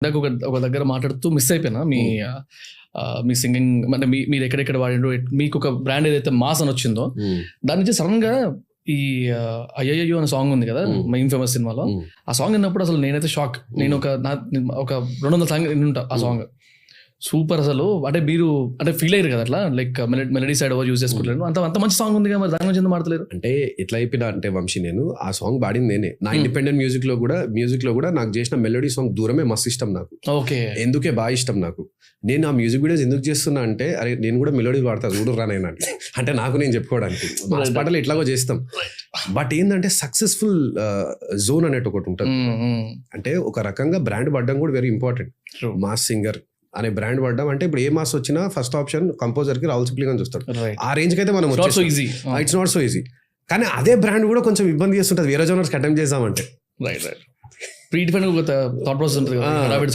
ఇందాక ఒక దగ్గర మాట్లాడుతూ మిస్ అయిపోయినా మీ సింగింగ్ అంటే మీరు ఎక్కడెక్కడ వాడిండ్రు, మీకు ఒక బ్రాండ్ ఏదైతే మాస్ అని వచ్చిందో దాని నుంచి సడన్ గా ఈ అయ్యయ్యో అనే సాంగ్ ఉంది కదా మెయిన్ ఫేమస్ సినిమాలో, ఆ సాంగ్ విన్నప్పుడు అసలు నేనైతే షాక్. నేను ఒక 200 సాంగ్ వింటా ఆ సాంగ్. సూపర్ అసలు. అంటే మీరు అంటే ఫీల్ అయ్యారు కదా అట్లా, లైక్ మెలడీ సైడ్ ఎవరు యూజ్ చేసుకోవట్లేదు, అంత మంచి సాంగ్ ఉంది కదా, మరి దాని గురించి ఎందుకు మాట్లాడలేరు? అంటే ఎట్లా అయిపోయినా అంటే వంశీ, నేను ఆ సాంగ్ పాడింది నేనే. నా ఇండిపెండెంట్ మ్యూజిక్ లో కూడా నాకు చేసిన మెలోడీ సాంగ్ దూరమే మస్తు ఇష్టం నాకు. ఓకే, ఎందుకే బాగా ఇష్టం నాకు. నేను ఆ మ్యూజిక్ వీడియోస్ ఎందుకు చేస్తున్నా అంటే, అరే నేను కూడా మెలోడీ వాడతా చూడరా నేను అంటే నాకు నేను చెప్పుకోవడానికి. మాస్ పాటలు ఎట్లాగో చేస్తాం, బట్ ఏంటంటే సక్సెస్ఫుల్ జోన్ అనేది ఒకటి ఉంటుంది. అంటే ఒక రకంగా బ్రాండ్ పడడం కూడా వెరీ ఇంపార్టెంట్. మాస్ సింగర్ అనే బ్రాండ్ పడ్డాం అంటే ఇప్పుడు ఏ మాస్ వచ్చినా ఫస్ట్ ఆప్షన్ కంపోజర్ కి రాహుల్ సిప్లిగంజ్ అని చూస్తాడు. ఆ రేంజ్ కి అయితే మనం ఇట్స్ నాట్ సో ఈజీ. కానీ అదే బ్రాండ్ కూడా కొంచెం ఇబ్బంది చేస్తుంటది వేరే జోనర్స్ అటెంప్ట్ చేద్దామంటే. Right right pre define thought process ఉంటుంది.